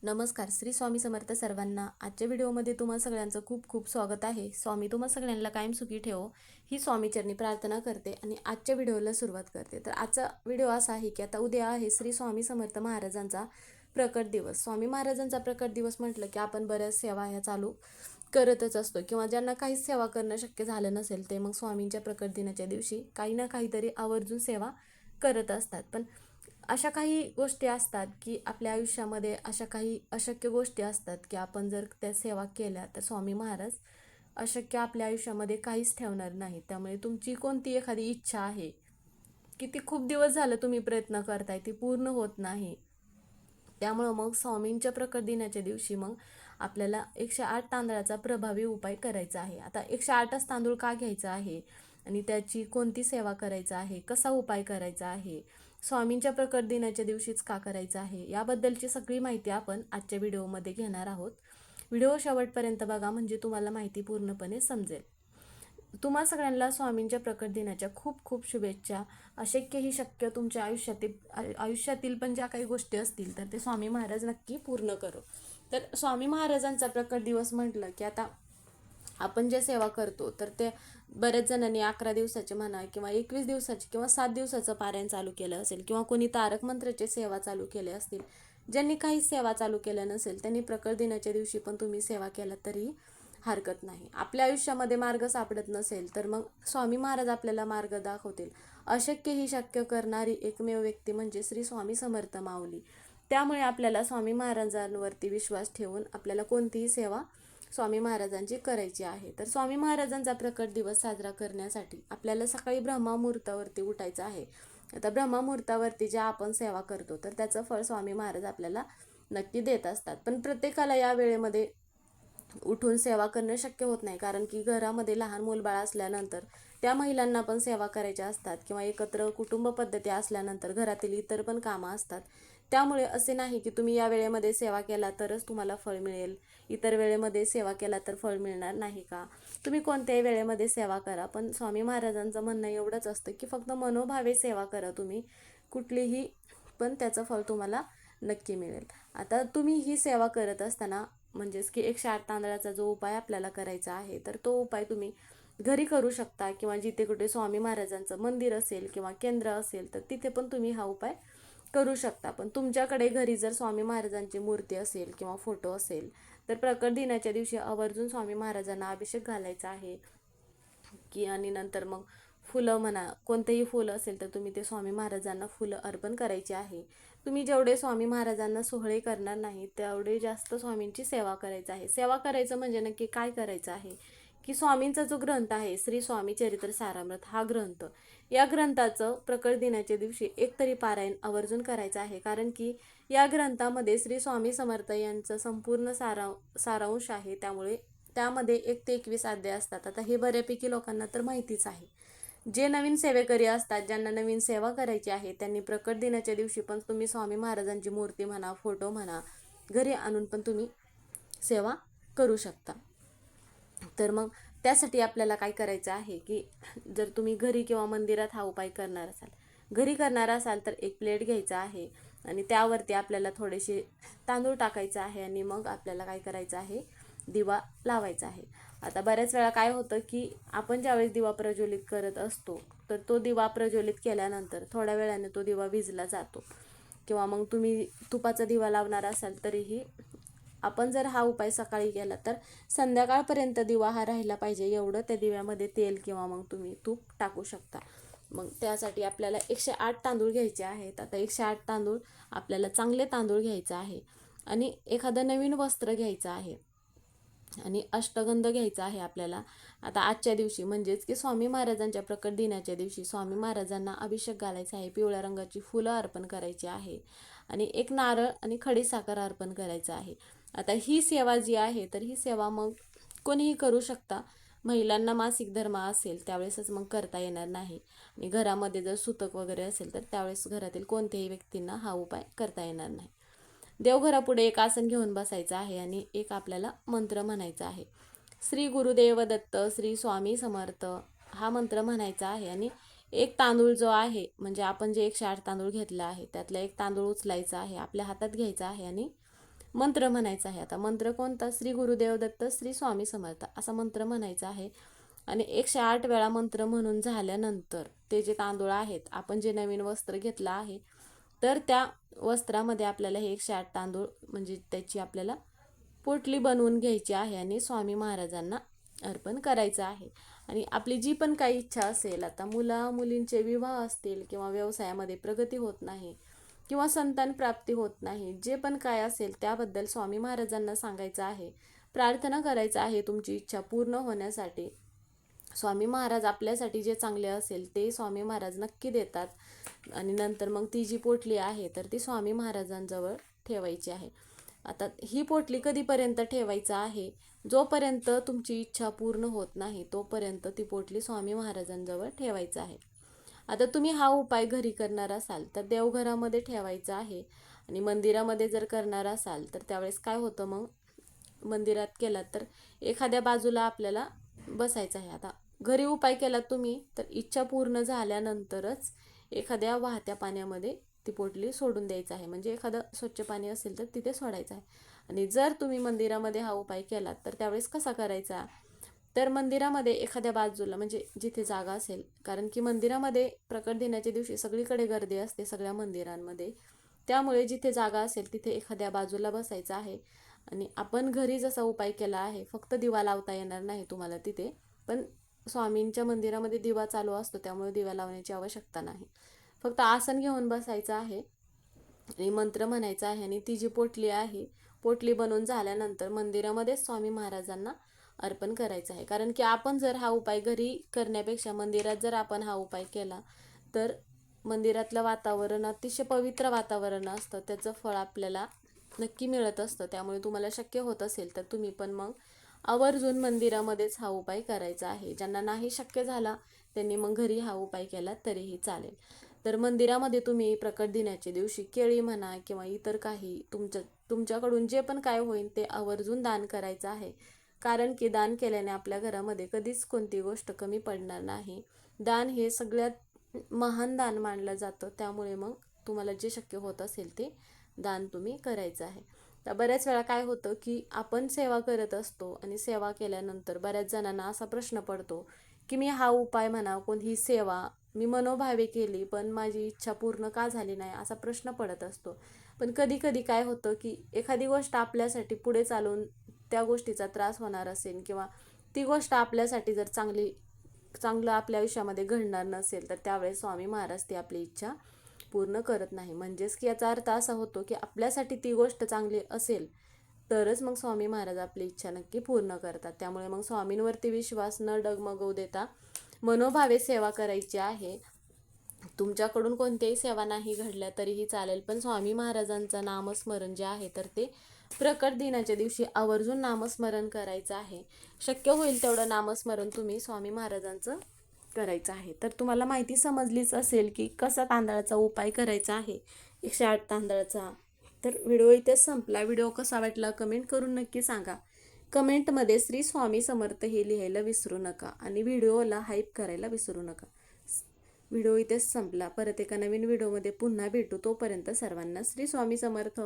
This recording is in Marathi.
नमस्कार. श्री स्वामी समर्थ सर्वांना. आजच्या व्हिडिओमध्ये तुम्हा सगळ्यांचं खूप खूप स्वागत आहे. स्वामी तुम्हा सगळ्यांना कायम सुखी ठेवो ही स्वामीचरणी प्रार्थना करते आणि आजच्या व्हिडिओला सुरुवात करते. तर आजचा व्हिडिओ असा आहे की आता उद्या आहे श्री स्वामी समर्थ महाराजांचा प्रकट दिवस. स्वामी महाराजांचा प्रकट दिवस म्हटलं की आपण बऱ्याच सेवा ह्या चालू करतच असतो किंवा ज्यांना काहीच सेवा करणं शक्य झालं नसेल ते मग स्वामींच्या प्रकट दिनाच्या दिवशी काही ना काहीतरी आवर्जून सेवा करत असतात. पण अशा काही गोष्टी असतात की आपल्या आयुष्यामध्ये अशा काही अशक्य गोष्टी असतात की आपण जर त्या सेवा केल्या तर स्वामी महाराज अशक्य आपल्या आयुष्यामध्ये काहीच ठेवणार नाही. त्यामुळे तुमची कोणती एखादी इच्छा आहे की ती खूप दिवस झालं तुम्ही प्रयत्न करताय, ती पूर्ण होत नाही, त्यामुळं मग स्वामींच्या प्रकट दिनाच्या दिवशी मग आपल्याला 108 तांदळाचा प्रभावी उपाय करायचा आहे. आता 108च तांदूळ का घ्यायचा आहे आणि त्याची कोणती सेवा करायचा आहे, कसा उपाय करायचा आहे, स्वामींच्या प्रकट दिनाच्या दिवशीच का करायचं आहे, याबद्दलची सगळी माहिती आपण आजच्या व्हिडिओमध्ये घेणार आहोत. व्हिडिओ शेवटपर्यंत बघा म्हणजे तुम्हाला माहिती पूर्णपणे समजेल. तुम्हा सगळ्यांना स्वामींच्या प्रकट दिनाच्या खूप खूप शुभेच्छा. अशक्य ही शक्य तुमच्या आयुष्यातील पण ज्या काही गोष्टी असतील तर ते स्वामी महाराज नक्की पूर्ण करो. तर स्वामी महाराजांचा प्रकट दिवस म्हटलं की आता आपण जे सेवा करतो तर ते बरेच जणांनी 11 दिवसाचे म्हणा किंवा 21 दिवसाचे किंवा 7 दिवसाचं पारायण चालू केलं असेल किंवा कोणी तारक मंत्राचे सेवा चालू केले असतील. ज्यांनी काही सेवा चालू केल्या नसेल त्यांनी प्रकट दिनाच्या दिवशी पण तुम्ही सेवा केला तरी हरकत नाही. आपल्या आयुष्यामध्ये मार्ग सापडत नसेल तर मग स्वामी महाराज आपल्याला मार्ग दाखवतील. अशक्य ही शक्य करणारी एकमेव व्यक्ती म्हणजे श्री स्वामी समर्थ माऊली. त्यामुळे आपल्याला स्वामी महाराजांवरती विश्वास ठेवून आपल्याला कोणतीही सेवा स्वामी महाराजांची करायची आहे. तर स्वामी महाराजांचा प्रकट दिवस साजरा करण्यासाठी आपल्याला सकाळी ब्रह्ममुहूर्तावरती उठायचं आहे. आता ब्रह्ममुहूर्तावरती ज्या आपण सेवा करतो तर त्याचं फळ स्वामी महाराज आपल्याला नक्की देत असतात. पण प्रत्येकाला या वेळेमध्ये उठून सेवा करणं शक्य होत नाही, कारण की घरामध्ये लहान मूलबाळ असल्यानंतर त्या महिलांना पण सेवा करायच्या असतात किंवा एकत्र कुटुंब पद्धती असल्यानंतर घरातील इतर पण कामं असतात. त्यामुळे असे नाही की तुम्ही या वेळेमध्ये सेवा केला तरच तुम्हाला फळ मिळेल, इतर वेळेमध्ये सेवा केला तर फळ मिळणार नाही का. तुम्ही कोणत्याही वेळेमध्ये सेवा करा, पण स्वामी महाराजांचं म्हणणं एवढंच असतं की फक्त मनोभावे सेवा करा तुम्ही, कुठलीही पण त्याचं फळ तुम्हाला नक्की मिळेल. आता तुम्ही ही सेवा करत असताना म्हणजेच की 108 तांदळाचा जो उपाय आपल्याला करायचा आहे तर तो उपाय तुम्ही घरी करू शकता किंवा जिथे कुठे स्वामी महाराजांचं मंदिर असेल किंवा केंद्र असेल तर तिथे पण तुम्ही हा उपाय करू शकता. पण तुमच्याकडे घरी जर स्वामी महाराजांची मूर्ती असेल किंवा फोटो असेल तर प्रकट दिनाच्या दिवशी आवर्जून स्वामी महाराजांना अभिषेक घालायचा आहे की आणि नंतर मग फुलं म्हणा, कोणतेही फुलं असेल तर तुम्ही ते स्वामी महाराजांना फुलं अर्पण करायची आहे. तुम्ही जेवढे स्वामी महाराजांना सोहळे करणार नाही तेवढे जास्त स्वामींची सेवा करायचं आहे. सेवा करायचं म्हणजे नक्की काय करायचं आहे की स्वामींचा जो ग्रंथ आहे श्री स्वामी चरित्र सारामृत हा ग्रंथ, या ग्रंथाचं प्रकट दिनाच्या दिवशी एकतरी पारायण आवर्जून करायचं आहे. कारण की या ग्रंथामध्ये श्री स्वामी समर्थ यांचं संपूर्ण सारांश आहे. त्यामुळे त्यामध्ये 1 ते 21 अध्याय असतात. आता हे बऱ्यापैकी लोकांना तर माहितीच आहे. जे नवीन सेवेकरी असतात, ज्यांना नवीन सेवा करायची आहे, त्यांनी प्रकट दिनाच्या दिवशी पण तुम्ही स्वामी महाराजांची मूर्ती म्हणा, फोटो म्हणा, घरी आणून पण तुम्ही सेवा करू शकता. तर मग त्यासाठी आपल्याला काय करायचं आहे की जर तुम्ही घरी किंवा मंदिरात हा उपाय करणार असाल, घरी करणार असाल तर एक प्लेट घ्यायचा आहे आणि त्यावरती आपल्याला थोडेसे तांदूळ टाकायचं आहे आणि मग आपल्याला काय करायचं आहे, दिवा लावायचा आहे. आता बऱ्याच वेळा काय होतं की आपण ज्यावेळेस दिवा प्रज्वलित करत असतो तर तो दिवा प्रज्वलित केल्यानंतर थोड्या वेळाने तो दिवा विझला जातो किंवा मग तुम्ही तुपाचा दिवा लावणार असाल तरीही आपण जर हा उपाय सकाळी केला तर संध्याकाळपर्यंत दिवा हा राहिला पाहिजे, एवढं त्या दिव्यामध्ये तेल किंवा मग तुम्ही तूप टाकू शकता. मग त्यासाठी आपल्याला 108 तांदूळ घ्यायचे आहेत. आता 108 तांदूळ आपल्याला चांगले तांदूळ घ्यायचं आहे आणि एखादं नवीन वस्त्र घ्यायचं आहे आणि अष्टगंध घ्यायचा आहे आपल्याला. आता आजच्या दिवशी म्हणजेच की स्वामी महाराजांच्या प्रकट दिनाच्या दिवशी स्वामी महाराजांना अभिषेक घालायचा आहे, पिवळ्या रंगाची फुलं अर्पण करायची आहे आणि एक नारळ आणि खडीसाखर अर्पण करायचं आहे. आता ही सेवा जी आहे तर ही सेवा मग कोणीही करू शकता. महिलांना मासिक धर्म असेल त्यावेळेसच मग करता येणार नाही आणि घरामध्ये जर सुतक वगैरे असेल तर त्यावेळेस घरातील कोणत्याही व्यक्तींना हा उपाय करता येणार नाही. देवघरापुढे एक आसन घेऊन बसायचं आहे आणि एक आपल्याला मंत्र म्हणायचा आहे. श्री गुरुदेव दत्त श्री स्वामी समर्थ हा मंत्र म्हणायचा आहे आणि एक तांदूळ जो आहे म्हणजे आपण जे 108 तांदूळ घेतला आहे त्यातला एक तांदूळ उचलायचा आहे, आपल्या हातात घ्यायचा आहे आणि मंत्र म्हणायचा आहे. आता मंत्र कोणता? श्री गुरुदेव दत्त श्री स्वामी समर्थ असा मंत्र म्हणायचा आहे. आणि 108 वेळा मंत्र म्हणून झाल्यानंतर ते जे तांदूळ आहेत, आपण जे नवीन वस्त्र घेतलं आहे, तर त्या वस्त्रामध्ये आपल्याला हे 108 तांदूळ म्हणजे त्याची आपल्याला पोटली बनवून घ्यायची आहे आणि स्वामी महाराजांना अर्पण करायचं आहे. आणि आपली जी पण काही इच्छा असेल, आता मुला मुलींचे विवाह असतील किंवा व्यवसायामध्ये प्रगती होत नाही किंवा संतान प्राप्ती होत नाही, जे पण काय असेल त्याबद्दल स्वामी महाराजांना सांगायचं आहे, प्रार्थना करायचं आहे तुमची इच्छा पूर्ण होण्यासाठी. स्वामी महाराज आपल्यासाठी जे चांगले असेल ते स्वामी महाराज नक्की देतात. आणि नंतर मग ती जी पोटली आहे तर ती स्वामी महाराजांजवळ ठेवायची आहे. आता ही पोटली कधीपर्यंत ठेवायचं आहे? जोपर्यंत तुमची इच्छा पूर्ण होत नाही तोपर्यंत ती पोटली स्वामी महाराजांजवळ ठेवायचं आहे. आता तुम्ही हा उपाय घरी करणार असाल तर देवघरामध्ये ठेवायचा आहे. आणि मंदिरामध्ये जर करणार असाल तर त्यावेळेस काय होतं, मग मंदिरात केलात तर एखाद्या बाजूला आपल्याला बसायचं आहे. आता घरी उपाय केलात तुम्ही तर इच्छा पूर्ण झाल्यानंतरच एखाद्या वाहत्या पाण्यामध्ये ती पोटली सोडून द्यायचं आहे. म्हणजे एखादं स्वच्छ पाणी असेल तर तिथे सोडायचं आहे. आणि जर तुम्ही मंदिरामध्ये हा उपाय केलात तर त्यावेळेस कसा करायचा? तर मंदिरामध्ये एखाद्या बाजूला म्हणजे जिथे जागा असेल, कारण की मंदिरामध्ये प्रकट दिनाच्या दिवशी सगळीकडे गर्दी असते सगळ्या मंदिरांमध्ये, त्यामुळे जिथे जागा असेल तिथे एखाद्या बाजूला बसायचं आहे. आणि आपण घरी जसा उपाय केला आहे, फक्त दिवा लावता येणार नाही तुम्हाला तिथे, पण स्वामींच्या मंदिरामध्ये दिवा चालू असतो त्यामुळे दिवा लावण्याची आवश्यकता नाही. फक्त आसन घेऊन बसायचं आहे आणि मंत्र म्हणायचा आहे. आणि ती जी पोटली आहे, पोटली बनवून झाल्यानंतर मंदिरामध्ये स्वामी महाराजांना अर्पण करायचं आहे. कारण की आपण जर हा उपाय घरी करण्यापेक्षा मंदिरात जर आपण हा उपाय केला तर मंदिरातलं वातावरण अतिशय पवित्र वातावरण असतं, त्याचं फळ आपल्याला नक्की मिळत असतं. त्यामुळे तुम्हाला शक्य होत असेल तर तुम्ही पण मग आवर्जून मंदिरामध्येच हा उपाय करायचा आहे. ज्यांना नाही शक्य झाला त्यांनी मग घरी हा उपाय केला तरीही चालेल. तर मंदिरामध्ये तुम्ही प्रकट दिनाच्या दिवशी केळी म्हणा किंवा इतर काही तुमच्याकडून जे पण काय होईल ते आवर्जून दान करायचं आहे. कारण की दान केल्याने आपल्या घरामध्ये कधीच कोणती गोष्ट कमी पडणार नाही. दान हे सगळ्यात महान दान मानलं जातं. त्यामुळे मग तुम्हाला जे शक्य होत असेल ते दान तुम्ही करायचं आहे. तर बऱ्याच वेळा काय होतं की आपण सेवा करत असतो आणि सेवा केल्यानंतर बऱ्याच जणांना असा प्रश्न पडतो की मी हा उपाय म्हणा ही सेवा मी मनोभावे केली पण माझी इच्छा पूर्ण का झाली नाही, असा प्रश्न पडत असतो. पण कधी कधी काय होतं की एखादी गोष्ट आपल्यासाठी पुढे चालून त्या गोष्टीचा त्रास होणार असेल किंवा ती गोष्ट आपल्यासाठी जर चांगलं आपल्या आयुष्यामध्ये घडणार नसेल तर त्यावेळेस स्वामी महाराज ती आपली इच्छा पूर्ण करत नाही. म्हणजेच की याचा अर्थ असा होतो की आपल्यासाठी ती गोष्ट चांगली असेल तरच मग स्वामी महाराज आपली इच्छा नक्की पूर्ण करतात. त्यामुळे मग स्वामींवरती विश्वास न डगमगवू देता मनोभावे सेवा करायची आहे. तुमच्याकडून कोणत्याही सेवा नाही घडल्या तरीही चालेल, पण स्वामी महाराजांचं नामस्मरण जे आहे तर ते प्रकट दिनाच्या दिवशी आवर्जून नामस्मरण करायचं आहे. शक्य होईल तेवढं नामस्मरण तुम्ही स्वामी महाराजांचं करायचं आहे. तर तुम्हाला माहिती समजलीच असेल की कसा तांदळाचा उपाय करायचा आहे, 108 तांदळाचा. तर व्हिडिओ इथेच संपला. व्हिडिओ कसा वाटला कमेंट करून नक्की सांगा. कमेंटमध्ये श्री स्वामी समर्थ हे लिहायला विसरू नका आणि व्हिडिओला हाईप करायला विसरू नका. व्हिडिओ इथेच संपला. परत एका नवीन व्हिडिओमध्ये पुन्हा भेटू. तोपर्यंत सर्वांना श्री स्वामी समर्थ.